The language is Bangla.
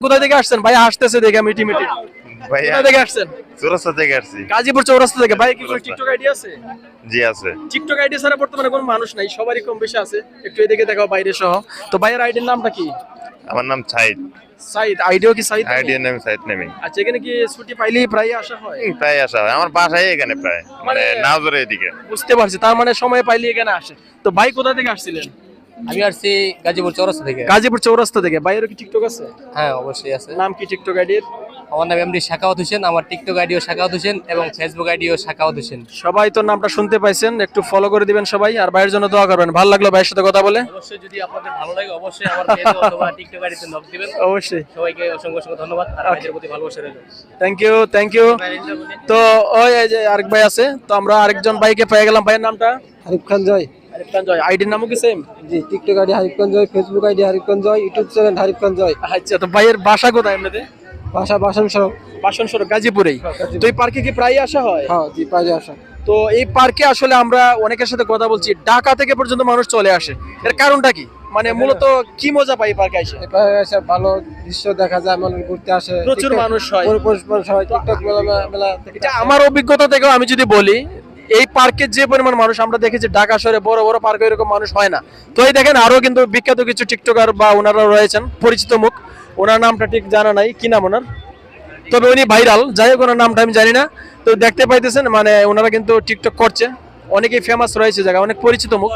কোথা থেকে আসছেন ভাই? হাসতেছে দেখে মিটি মিটি। ভাইয়া কোথা থেকে আসছেন? চৌরাস্তা থেকে আসছি। গাজীপুর চৌরাস্তা থেকে। ভাই কি কোনো টিকটক আইডি আছে? জি আছে। টিকটক আইডি ছাড়া বর্তমানে কোনো মানুষ নাই, সবারই কম বেশি আছে। একটু এদিকে দেখাও বাইরে সহ। তো ভাইয়ের আইডির নামটা কি? আমার নাম সাইদ। সাইদ। আইডিও কি সাইদ? আইডিয়ার নাম সাইদ নামি। আচ্ছা, এখানে কি ছুটি পাইলেই প্রায় আসা হয়? প্রায় আসা হয়, আমার বাসায় এখানে প্রায় মানে নাওজরের এদিকে। বুঝতে পারছি, তার মানে সময় পাইলে এখানে আসে। তো ভাই কোথা থেকে আসছিলেন? আমি আসছি গাজীপুর চৌরাস্তা থেকে। গাজীপুর চৌরাস্তা থেকে। ভাইয়ের কি টিকটক আছে? হ্যাঁ, অবশ্যই আছে। নাম কি টিকটক আইডির? আমার নাম এমডি শাকাওয়াত হোসেন, আমার টিকটক আইডিও শাকাওয়াত হোসেন এবং ফেসবুক আইডিও শাকাওয়াত হোসেন। সবাই তো নামটা শুনতে পাইছেন, একটু ফলো করে দিবেন সবাই, আর ভাইয়ের জন্য দোয়া করবেন। ভালো লাগলো ভাইয়ের সাথে কথা বলে। অবশ্যই যদি আপনাদের ভালো লাগে অবশ্যই আমার পেজ অথবা টিকটক আইডিতে নক দিবেন। অবশ্যই। সবাইকে অসংখ্য অসংখ্য ধন্যবাদ আর ভাইদের প্রতি ভালোবাসা রইল। Thank you, thank you. তো ওই এই যে আরেক ভাই আছে, তো আমরা আরেকজন ভাইকে পেয়ে গেলাম। ভাইয়ের নামটা? হারিফ খান জয়। আরিফ খান জয়। আইডির নামও কি সেম? জি, টিকটক আইডি হারিফ খান জয়, ফেসবুক আইডি হারিফ খান জয়, ইউটিউব চ্যানেল হারিফ খান জয়। আচ্ছা, তো ভাইয়ের বাসা কোথায় এমনিতে? ভাষা বাসন সহ। বাসন সড়ক, গাজীপুরেই। তো এই পার্কে কি প্রায় আসা হয়? হ্যাঁ জি, পাইলে আসা। তো এই পার্কে আসলে আমরা অনেকের সাথে কথা বলছি, ঢাকা থেকে পর্যন্ত মানুষ চলে আসে। এর কারণটা কি? মানে মূলত কি মজা পাই পার্কে এসে? এখানে এসে ভালো দৃশ্য দেখা যায়, মানুষ ঘুরতে আসে, প্রচুর মানুষ হয়। সবাই টিকটক মেলা দেখতে এটা আসে। আমার অভিজ্ঞতা থেকেও আমি যদি বলি, এই পার্কে যে পরিমাণ মানুষ আমরা দেখেছি, ঢাকা শহরে বড় বড় পার্কে এরকম মানুষ হয় না। তো এই দেখেন আরো কিন্তু বিখ্যাত কিছু টিকটকার বা ওনারা রয়েছেন, পরিচিত মুখ। ওনার নামটা ঠিক জানা নাই, কি নাম ওনার, তবে উনি ভাইরাল। যাই হোক, ওনার নামটা আমি জানি না। তো দেখতে পাইতেছেন মানে ওনারা কিন্তু টিকটক করছে, অনেকেই ফেমাস রয়েছে, জায়গা অনেক পরিচিত মুখ।